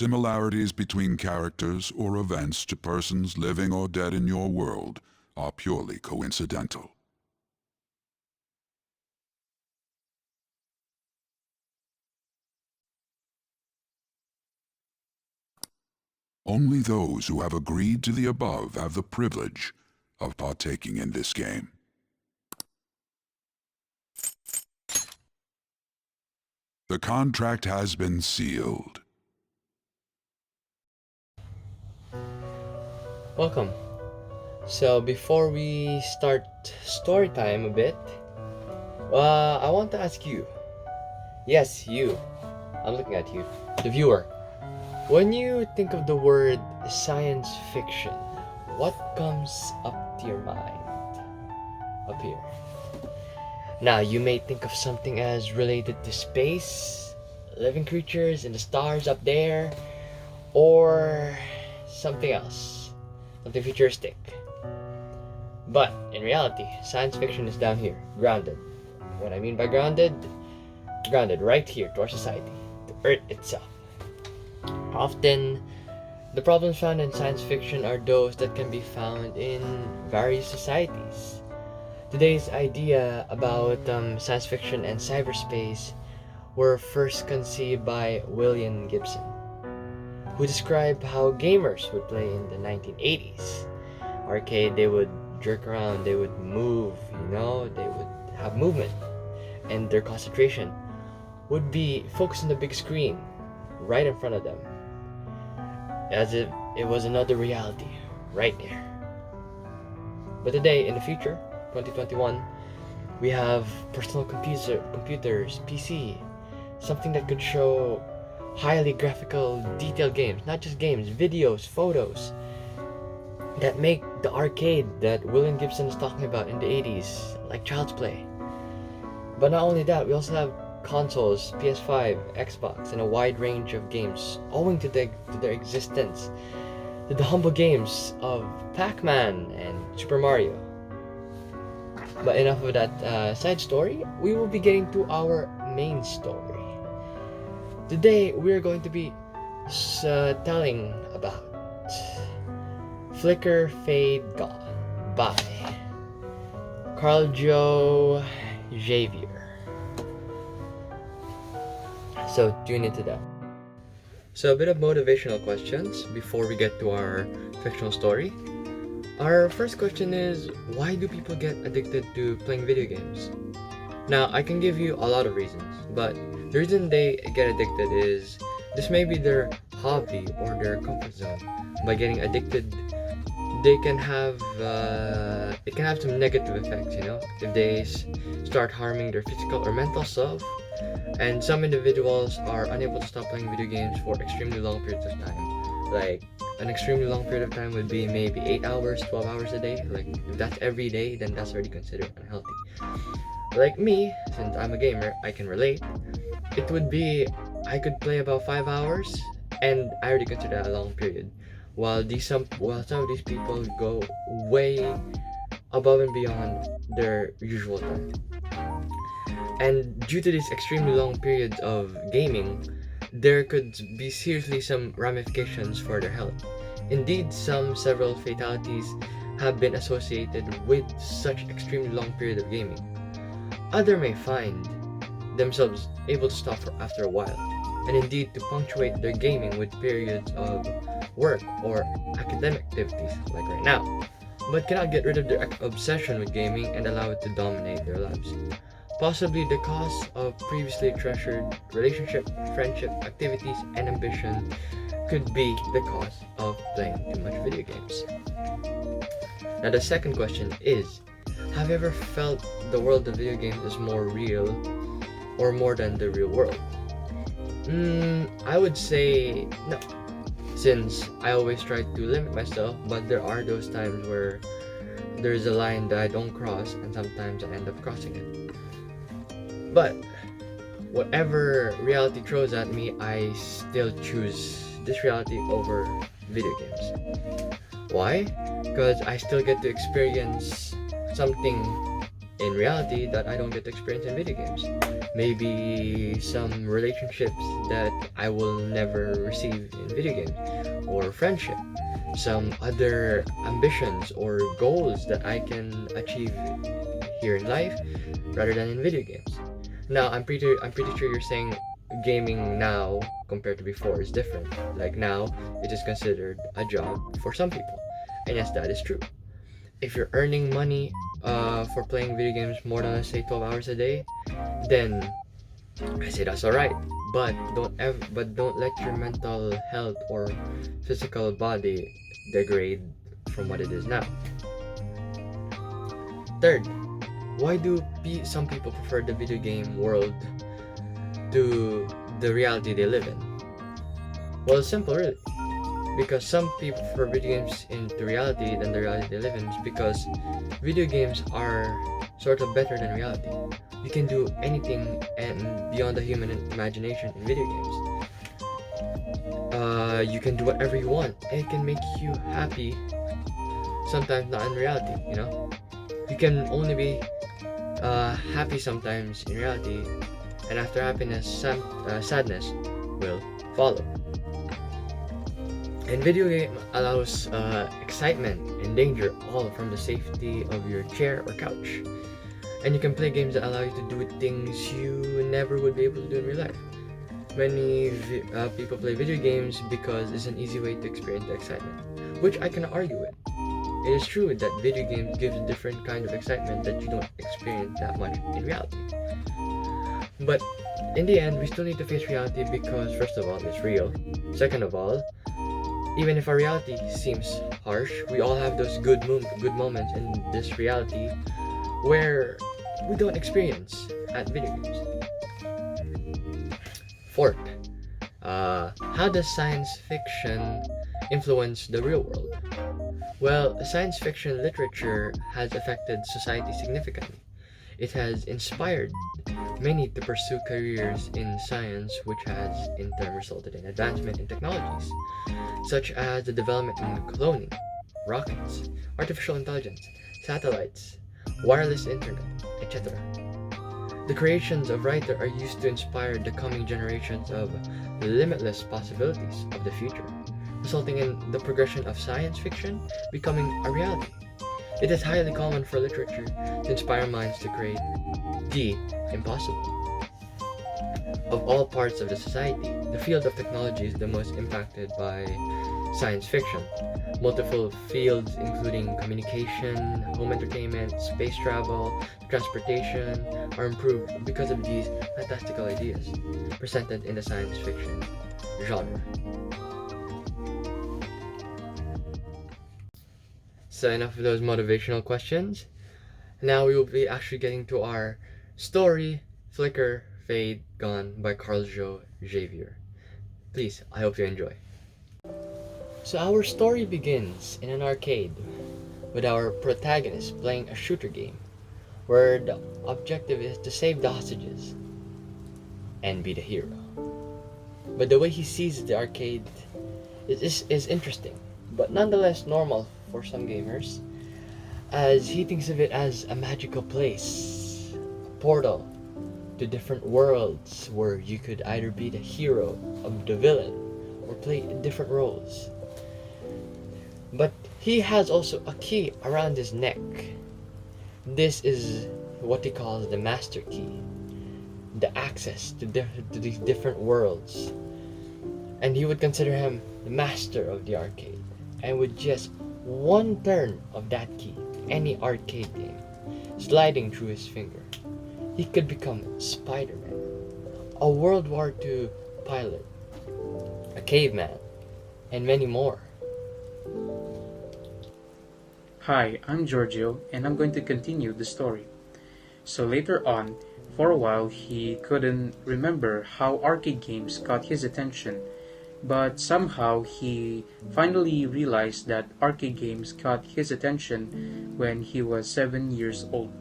Similarities between characters or events to persons living or dead in your world are purely coincidental. Only those who have agreed to the above have the privilege of partaking in this game. The contract has been sealed. Welcome. So before we start story time a bit, I want to ask you. Yes, you. I'm looking at you, the viewer. When you think of the word science fiction, what comes up to your mind? Up here. Now, you may think of something as related to space, living creatures and the stars up there, or something else, something futuristic. But in reality, science fiction is down here, grounded. What I mean by grounded, grounded right here to our society, to Earth itself. Often, the problems found in science fiction are those that can be found in various societies. Today's idea about science fiction and cyberspace were first conceived by William Gibson, who described how gamers would play in the 1980s. Arcade, they would jerk around, they would move, they would have movement, and their concentration would be focused on the big screen right in front of them, as if it was another reality right there. But today, in the future, 2021, we have personal computers, PC, something that could show highly graphical, detailed games, not just games, videos, photos, that make the arcade that William Gibson is talking about in the 80s like child's play. But not only that, we also have consoles, PS5, Xbox, and a wide range of games owing to their existence, to the humble games of Pac-Man and Super Mario. But enough of that side story, we will be getting to our main story. Today, we're going to be telling about Flicker Fade Gone by Carl Joe Javier. So tune into that. So a bit of motivational questions before we get to our fictional story. Our first question is, why do people get addicted to playing video games? Now, I can give you a lot of reasons, but the reason they get addicted is this may be their hobby or their comfort zone. By getting addicted, they can have it can have some negative effects, if they start harming their physical or mental self. And some individuals are unable to stop playing video games for extremely long periods of time. Like, an extremely long period of time would be maybe 8 hours, 12 hours a day. Like, if that's every day, then that's already considered unhealthy. Like me, since I'm a gamer, I can relate. It would be, I could play about 5 hours, and I already consider that a long period. While some of these people go way above and beyond their usual time. And due to these extremely long periods of gaming, there could be seriously some ramifications for their health. Indeed, several fatalities have been associated with such extremely long period of gaming. Others may find themselves able to stop after a while, and indeed to punctuate their gaming with periods of work or academic activities, like right now, but cannot get rid of their obsession with gaming and allow it to dominate their lives. Possibly the cause of previously treasured relationship, friendship, activities, and ambition could be the cause of playing too much video games. Now the second question is, have you ever felt the world of video games is more real or more than the real world? I would say no, since I always try to limit myself, but there are those times where there's a line that I don't cross, and sometimes I end up crossing it. But whatever reality throws at me, I still choose this reality over video games. Why? Because I still get to experience something in reality that I don't get to experience in video games. Maybe some relationships that I will never receive in video games, or friendship, some other ambitions or goals that I can achieve here in life rather than in video games. Now, I'm pretty sure you're saying gaming now compared to before is different. Like now, it is considered a job for some people, and yes, that is true. If you're earning money for playing video games more than, let's say, 12 hours a day, then I say that's all right. But don't let your mental health or physical body degrade from what it is now. Third, why do some people prefer the video game world to the reality they live in? Well, it's simple, really. Because some people prefer video games into reality than the reality they live in is because video games are sort of better than reality. You can do anything and beyond the human imagination in video games. You can do whatever you want, and it can make you happy. Sometimes not in reality, you know. You can only be happy sometimes in reality, and after happiness, sadness will follow. And video game allows excitement and danger all from the safety of your chair or couch. And you can play games that allow you to do things you never would be able to do in real life. Many people play video games because it's an easy way to experience the excitement, which I can argue with. It is true that video games give a different kind of excitement that you don't experience that much in reality. But in the end, we still need to face reality because, first of all, it's real. Second of all, even if our reality seems harsh, we all have those good moments in this reality where we don't experience at video games. Fourth, how does science fiction influence the real world? Well, science fiction literature has affected society significantly. It has inspired many to pursue careers in science, which has in turn resulted in advancement in technologies, such as the development in cloning, rockets, artificial intelligence, satellites, wireless internet, etc. The creations of writers are used to inspire the coming generations of limitless possibilities of the future, resulting in the progression of science fiction becoming a reality. It is highly common for literature to inspire minds to create the impossible. Of all parts of the society, the field of technology is the most impacted by science fiction. Multiple fields including communication, home entertainment, space travel, transportation are improved because of these fantastical ideas presented in the science fiction genre. So enough of those motivational questions. Now we will be actually getting to our story, Flicker, Fade, Gone by Carl Jo Javier. Please, I hope you enjoy. So our story begins in an arcade with our protagonist playing a shooter game where the objective is to save the hostages and be the hero. But the way he sees the arcade is interesting, but nonetheless normal for some gamers, as he thinks of it as a magical place, a portal to different worlds where you could either be the hero or the villain or play different roles. But he has also a key around his neck. This is what he calls the master key, the access to these different worlds. And he would consider him the master of the arcade, and with just one turn of that key, any arcade game, sliding through his finger, he could become Spider-Man, a World War II pilot, a caveman, and many more. Hi, I'm Giorgio, and I'm going to continue the story. So later on, for a while he couldn't remember how arcade games caught his attention, but somehow he finally realized that arcade games caught his attention when he was 7 years old.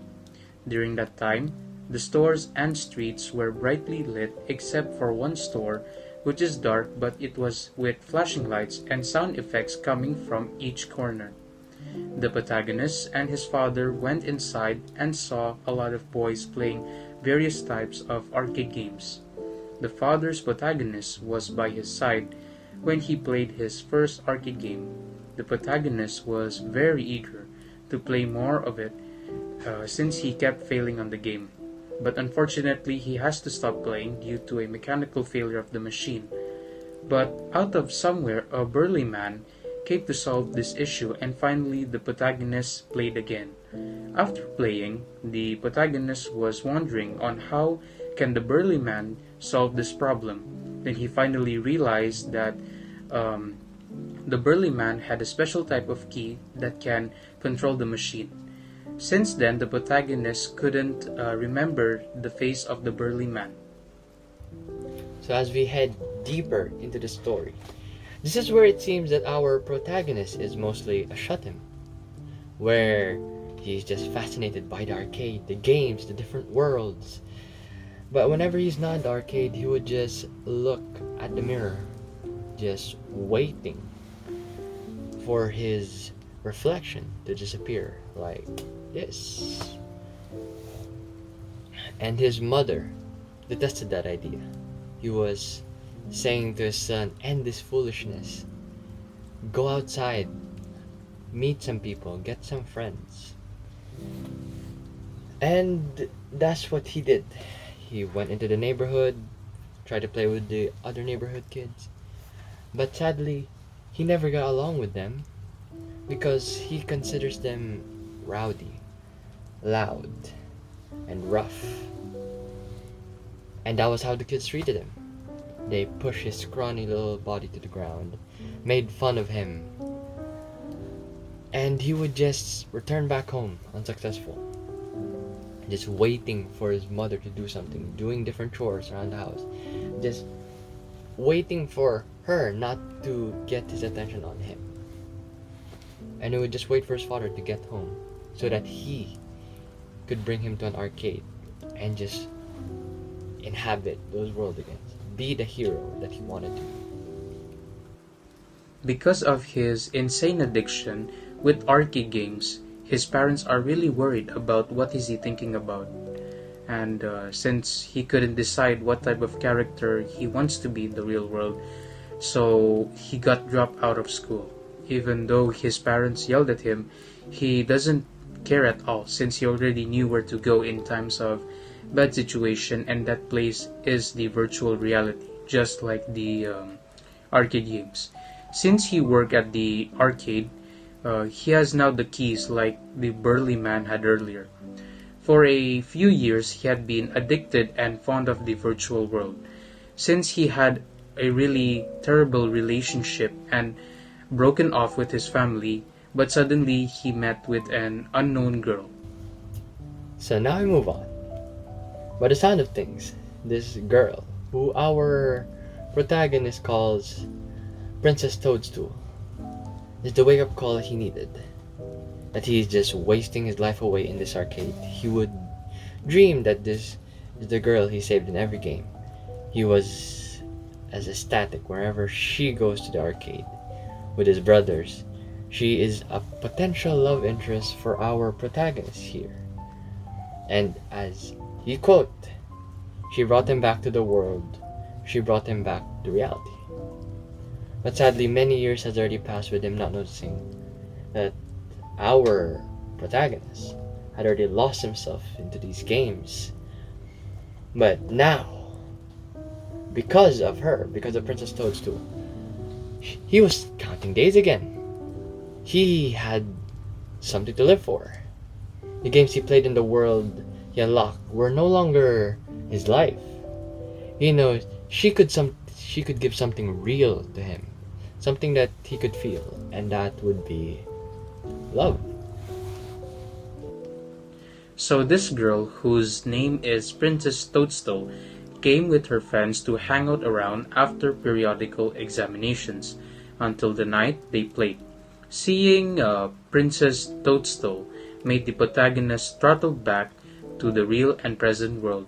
During that time, the stores and streets were brightly lit except for one store, which is dark, but it was with flashing lights and sound effects coming from each corner. The protagonist and his father went inside and saw a lot of boys playing various types of arcade games. The father's protagonist was by his side when he played his first arcade game. The protagonist was very eager to play more of it since he kept failing on the game. But unfortunately, he has to stop playing due to a mechanical failure of the machine. But out of somewhere, a burly man came to solve this issue, and finally the protagonist played again. After playing, the protagonist was wondering on how can the burly man solve this problem. Then he finally realized that the burly man had a special type of key that can control the machine. Since then, the protagonist couldn't remember the face of the burly man. So as we head deeper into the story, this is where it seems that our protagonist is mostly a shut-in, where he's just fascinated by the arcade, the games, the different worlds. But whenever he's not in the arcade, he would just look at the mirror, just waiting for his reflection to disappear like this. And his mother detested that idea. He was saying to his son, end this foolishness. Go outside, meet some people, get some friends. And that's what he did. He went into the neighborhood, tried to play with the other neighborhood kids. But sadly, he never got along with them because he considers them rowdy, loud, and rough. And that was how the kids treated him. They pushed his scrawny little body to the ground, made fun of him, and he would just return back home unsuccessful, just waiting for his mother to do something, doing different chores around the house, just waiting for her not to get his attention on him. And he would just wait for his father to get home so that he could bring him to an arcade and just inhabit those worlds again, be the hero that he wanted to be. Because of his insane addiction with arcade games, his parents are really worried about what is he thinking about. And since he couldn't decide what type of character he wants to be in the real world, so he got dropped out of school. Even though his parents yelled at him, he doesn't care at all since he already knew where to go in times of bad situation, and that place is the virtual reality, just like the arcade games. Since he worked at the arcade, he has now the keys like the burly man had earlier. For a few years, he had been addicted and fond of the virtual world, since he had a really terrible relationship and broken off with his family, but suddenly he met with an unknown girl. So now we move on. By the sound of things, this girl, who our protagonist calls Princess Toadstool, is the wake-up call he needed. That he's just wasting his life away in this arcade. He would dream that this is the girl he saved in every game. He was as ecstatic wherever she goes to the arcade with his brothers. She is a potential love interest for our protagonist here. And as he quote, she brought him back to the world. She brought him back to reality. But sadly, many years has already passed with him not noticing that our protagonist had already lost himself into these games. But now, because of her, because of Princess Toadstool, he was counting days again. He had something to live for. The games he played in the world he unlocked were no longer his life. He knows she could give something real to him, something that he could feel, and that would be love. So this girl, whose name is Princess Toadstool, came with her friends to hang out around after periodical examinations until the night they played. Seeing Princess Toadstool made the protagonist throttle back to the real and present world.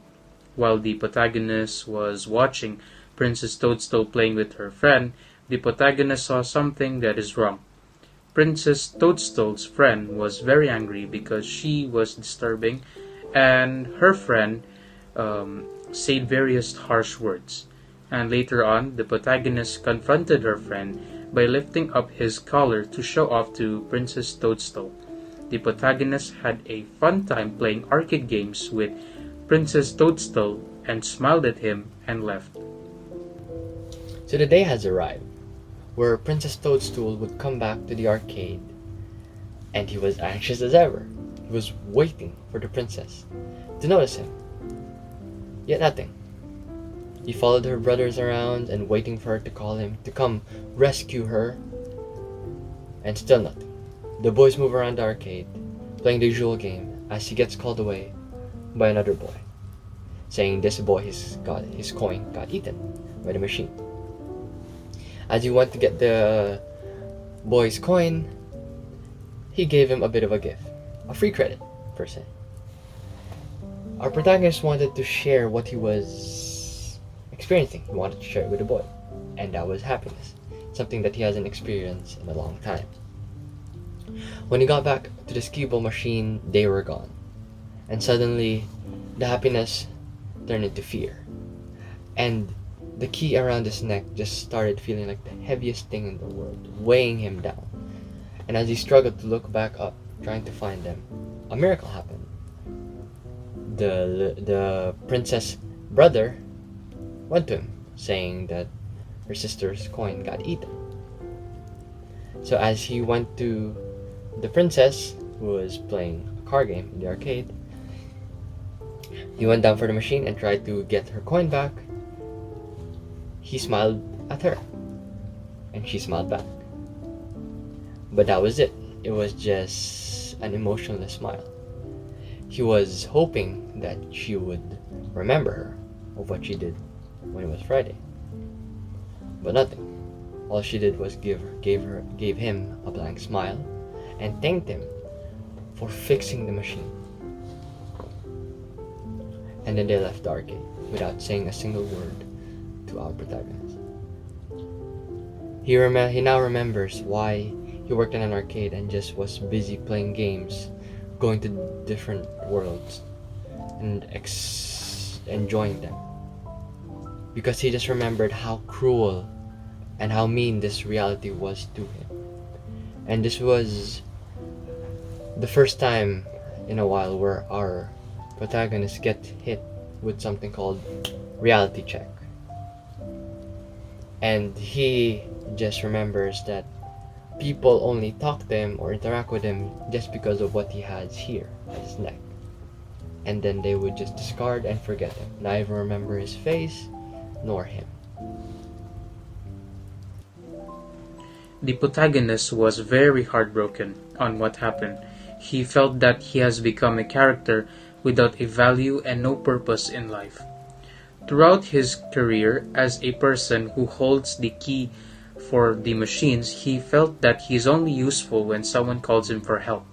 While the protagonist was watching Princess Toadstool playing with her friend, the protagonist saw something that is wrong. Princess Toadstool's friend was very angry because she was disturbing, and her friend said various harsh words. And later on, the protagonist confronted her friend by lifting up his collar to show off to Princess Toadstool. The protagonist had a fun time playing arcade games with Princess Toadstool and smiled at him and left. So the day has arrived where Princess Toadstool would come back to the arcade, and he was anxious as ever. He was waiting for the princess to notice him. Yet nothing. He followed her brothers around and waiting for her to call him to come rescue her, and still nothing. The boys move around the arcade, playing the usual game as he gets called away by another boy, saying this boy his coin got eaten by the machine. As he went to get the boy's coin, he gave him a bit of a gift, a free credit, per se. Our protagonist wanted to share what he was experiencing. He wanted to share it with the boy, and that was happiness, something that he hasn't experienced in a long time. When he got back to the skee ball machine, they were gone, and suddenly the happiness turned into fear, and the key around his neck just started feeling like the heaviest thing in the world, weighing him down. And as he struggled to look back up, trying to find them, a miracle happened. The princess' brother went to him, saying that her sister's coin got eaten. So as he went to the princess, who was playing a card game in the arcade, he went down for the machine and tried to get her coin back. He smiled at her, and she smiled back. But that was it. It was just an emotionless smile. He was hoping that she would remember her of what she did when it was Friday. But nothing. All she did was gave him a blank smile and thanked him for fixing the machine. And then they left the arcade without saying a single word to our protagonist. He now remembers why he worked in an arcade and just was busy playing games, going to different worlds and enjoying them. Because he just remembered how cruel and how mean this reality was to him. And this was the first time in a while where our protagonist gets hit with something called reality check. And he just remembers that people only talk to him or interact with him just because of what he has here on his neck. And then they would just discard and forget him, not even remember his face nor him. The protagonist was very heartbroken on what happened. He felt that he has become a character without a value and no purpose in life. Throughout his career as a person who holds the key for the machines, he felt that he is only useful when someone calls him for help.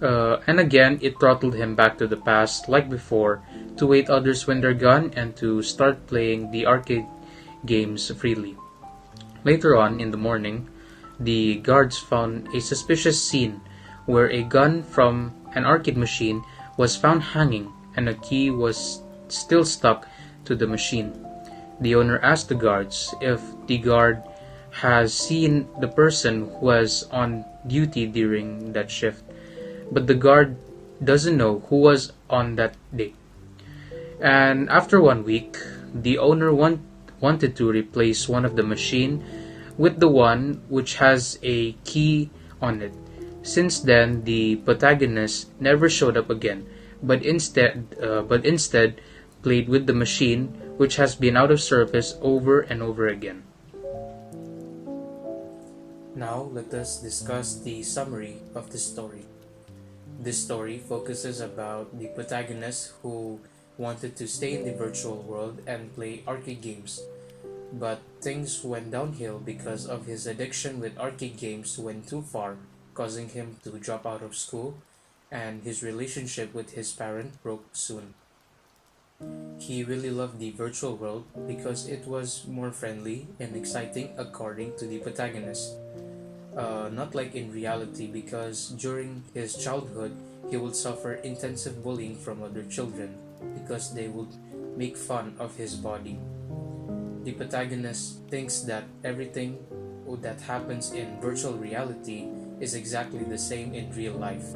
And again, it throttled him back to the past like before, to wait others when they're gone and to start playing the arcade games freely. Later on in the morning, the guards found a suspicious scene where a gun from an arcade machine was found hanging and a key was still stuck to the machine. The owner asked the guards if the guard has seen the person who was on duty during that shift, but the guard doesn't know who was on that day. And after 1 week, the owner wanted to replace one of the machine with the one which has a key on it. Since then, the protagonist never showed up again, but instead played with the machine which has been out of service over and over again. Now let us discuss the summary of the story. This story focuses about the protagonist who wanted to stay in the virtual world and play arcade games, but things went downhill because of his addiction with arcade games went too far, causing him to drop out of school, and his relationship with his parent broke soon. He really loved the virtual world because it was more friendly and exciting according to the protagonist. not like in reality, because during his childhood he would suffer intensive bullying from other children because they would make fun of his body. The protagonist thinks that everything that happens in virtual reality is exactly the same in real life.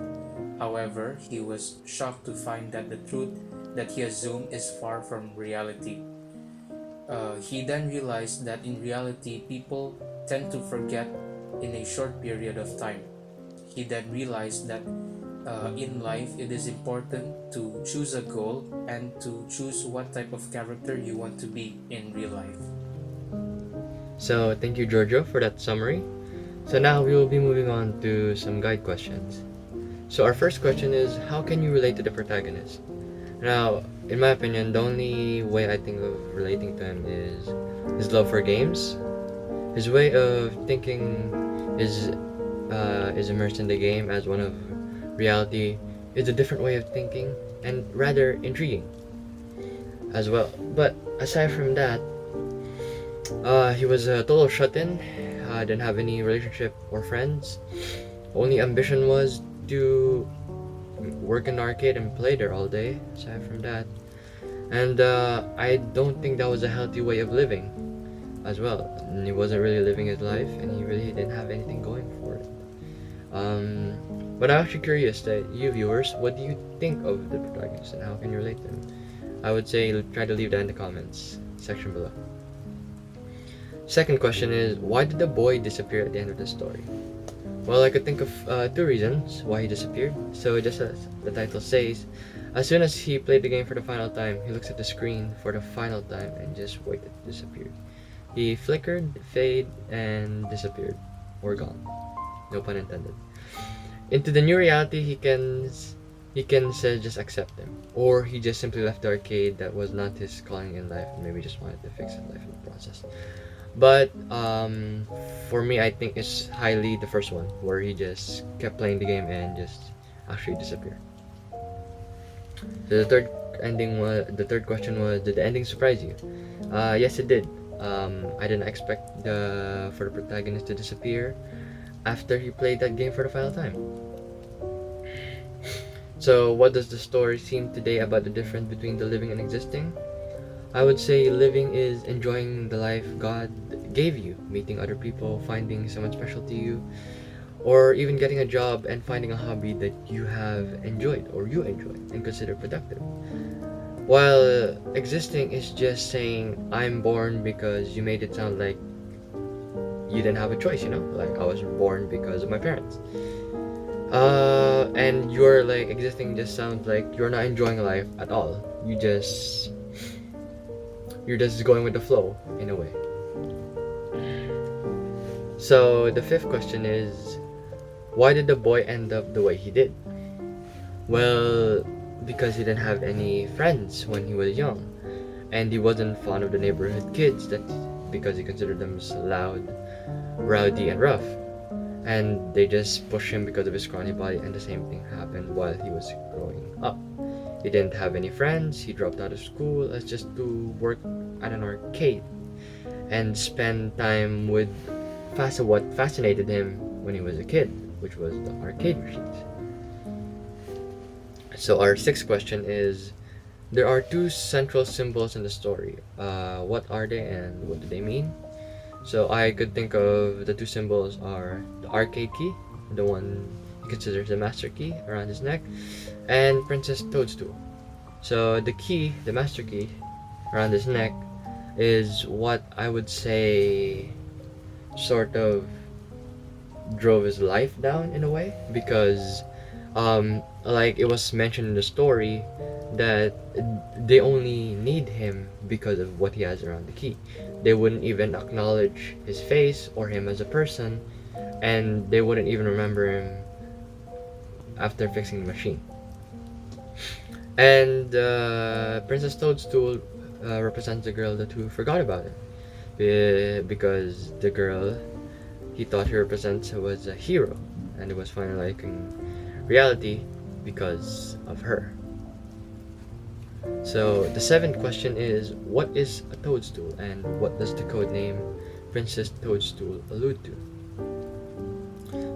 However, he was shocked to find that the truth that he assumed is far from reality. He then realized that in reality, people tend to forget in a short period of time. He then realized that in life it is important to choose a goal and to choose what type of character you want to be in real life. So thank you, Giorgio, for that summary. So now we will be moving on to some guide questions. So our first question is, how can you relate to the protagonist? Now, in my opinion, the only way I think of relating to him is his love for games. His way of thinking is immersed in the game as one of reality. Is a different way of thinking and rather intriguing as well. But aside from that, he was a total shut-in. Didn't have any relationship or friends. Only ambition was to work in the arcade and play there all day. Aside from that, and I don't think that was a healthy way of living as well. And he wasn't really living his life, and he really didn't have anything going for it. But I'm actually curious that you viewers, what do you think of the protagonist and how can you relate to him? I would say try to leave that in the comments section below. Second question is, why did the boy disappear at the end of the story? Well, I could think of two reasons why he disappeared. So just as the title says, as soon as he played the game for the final time, he looks at the screen for the final time and just waited to disappear. He flickered, faded, and disappeared. Or gone. No pun intended. Into the new reality, he can say just accept him. Or he just simply left the arcade that was not his calling in life and maybe just wanted to fix his life in the process. But for me, I think it's highly the first one, where he just kept playing the game and just actually disappeared. So the third question was, did the ending surprise you? Yes, it did. I didn't expect for the protagonist to disappear after he played that game for the final time. So what does the story seem today about the difference between the living and existing? I would say living is enjoying the life God gave you, meeting other people, finding someone special to you, or even getting a job and finding a hobby that you have enjoyed or you enjoy and consider productive. While existing is just saying, I'm born because you made it sound like you didn't have a choice, like I was born because of my parents. And you're like, existing just sounds like you're not enjoying life at all. You're just going with the flow in a way. So the fifth question is, why did the boy end up the way he did? Well, because he didn't have any friends when he was young, and he wasn't fond of the neighborhood kids because he considered them loud, rowdy, and rough, and they just pushed him because of his scrawny body. And the same thing happened while he was growing up. He didn't have any friends. He dropped out of school just to work at an arcade and spend time with what fascinated him when he was a kid, which was the arcade machines. So our sixth question is, there are two central symbols in the story. What are they and what do they mean? So I could think of the two symbols are the arcade key, the one he considers the master key around his neck, and Princess Toadstool. So the key, the master key, around his neck is what I would say sort of drove his life down in a way, because like it was mentioned in the story that they only need him because of what he has around the key. They wouldn't even acknowledge his face or him as a person, and they wouldn't even remember him after fixing the machine. And Princess Toadstool represents the girl who forgot about him, because the girl he thought he represents was a hero, and it was finally like in reality because of her. So the seventh question is, what is a toadstool and what does the code name Princess Toadstool allude to?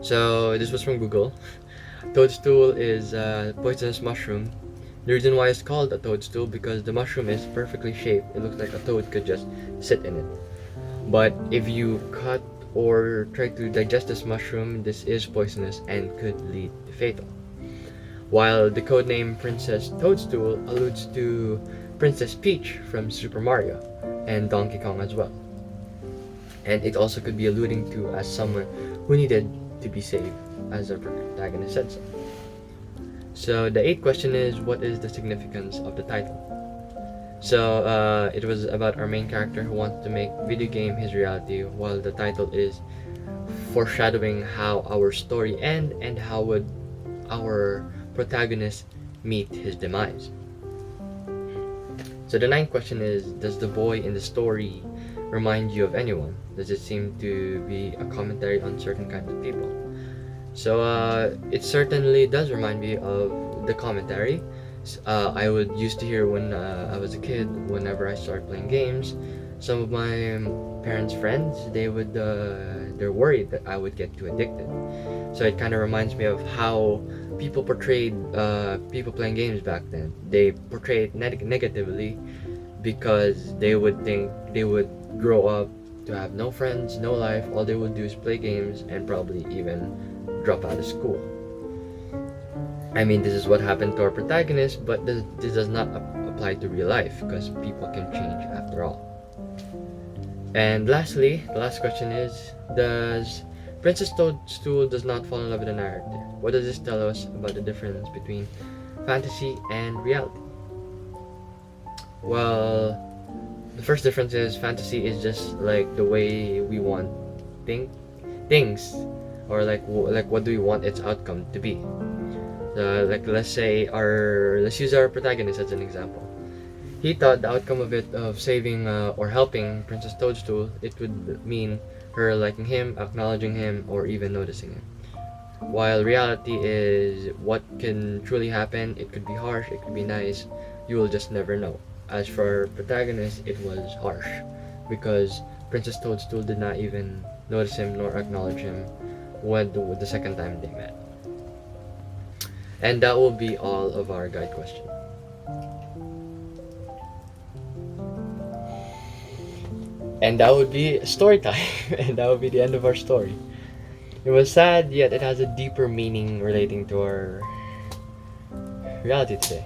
So this was from Google. Toadstool is a poisonous mushroom. The reason why it's called a toadstool because the mushroom is perfectly shaped. It looks like a toad could just sit in it. But if you cut or try to digest this mushroom, this is poisonous and could lead to fatal. While the codename Princess Toadstool alludes to Princess Peach from Super Mario and Donkey Kong as well. And it also could be alluding to as someone who needed to be saved, as our protagonist said so. So the eighth question is, what is the significance of the title? So it was about our main character who wants to make video game his reality, while the title is foreshadowing how our story end and how would our protagonist meet his demise. So the ninth question is, does the boy in the story remind you of anyone? Does it seem to be a commentary on certain kinds of people? So it certainly does remind me of the commentary. I would used to hear when I was a kid, whenever I started playing games, some of my parents' friends, they're worried that I would get too addicted. So it kind of reminds me of how people portrayed people playing games back then. They portrayed negatively because they would think they would grow up to have no friends, no life. All they would do is play games and probably even drop out of school. I mean, this is what happened to our protagonist, but this does not apply to real life because people can change after all. And lastly, the last question is, does Princess Toadstool does not fall in love with the narrative? What does this tell us about the difference between fantasy and reality? Well, the first difference is fantasy is just like the way we want things, or like what do we want its outcome to be. Like let's use our protagonist as an example. He thought the outcome of saving or helping Princess Toadstool, it would mean her liking him, acknowledging him, or even noticing him. While reality is what can truly happen. It could be harsh, it could be nice. You will just never know. As for our protagonist, it was harsh because Princess Toadstool did not even notice him nor acknowledge him when the second time they met. And that will be all of our guide question. And that would be story time. And that would be the end of our story. It was sad, yet it has a deeper meaning relating to our reality today.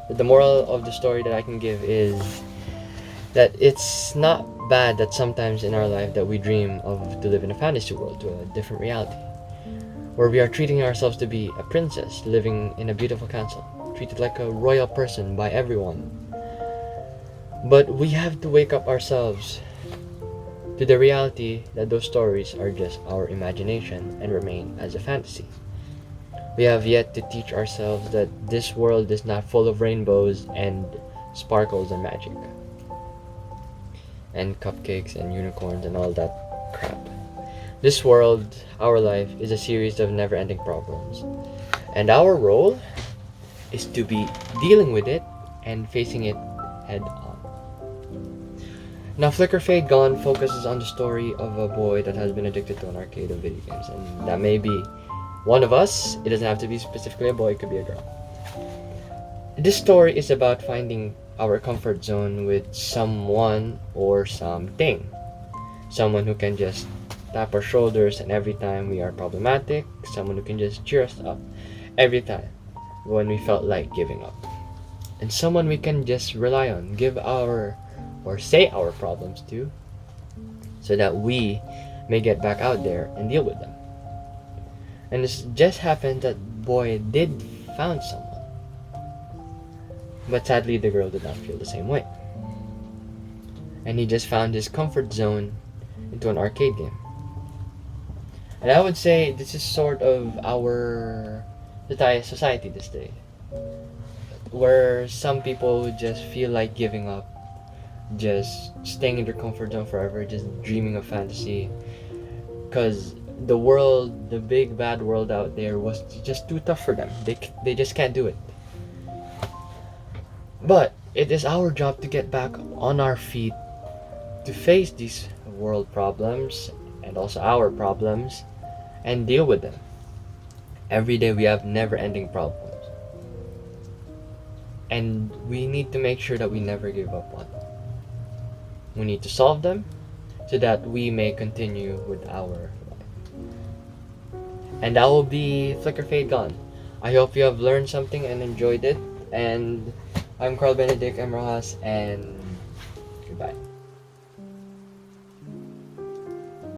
The moral of the story that I can give is that it's not bad that sometimes in our life that we dream of to live in a fantasy world, to a different reality, where we are treating ourselves to be a princess living in a beautiful castle, treated like a royal person by everyone. But we have to wake up ourselves to the reality that those stories are just our imagination and remain as a fantasy. We have yet to teach ourselves that this world is not full of rainbows and sparkles and magic and cupcakes and unicorns and all that crap. This world, our life, is a series of never-ending problems, and our role is to be dealing with it and facing it head on. Now, Flicker Fade Gone focuses on the story of a boy that has been addicted to an arcade of video games, and that may be one of us. It doesn't have to be specifically a boy, it could be a girl. This story is about finding our comfort zone with someone or something. Someone who can just tap our shoulders and every time we are problematic, someone who can just cheer us up every time when we felt like giving up, and someone we can just rely on, say our problems to, so that we may get back out there and deal with them. And it just happened that boy did found someone, but sadly the girl did not feel the same way, and he just found his comfort zone into an arcade game. And I would say this is sort of our society this day, where some people would just feel like giving up, just staying in their comfort zone forever, just dreaming of fantasy, because the world, the big bad world out there, was just too tough for them. They just can't do it. But it is our job to get back on our feet, to face these world problems and also our problems, and deal with them. Every day we have never-ending problems. And we need to make sure that we never give up on them. We need to solve them so that we may continue with our life. And that will be Flicker Fade Gone. I hope you have learned something and enjoyed it. And I'm Carl Benedict M. Rojas, and goodbye.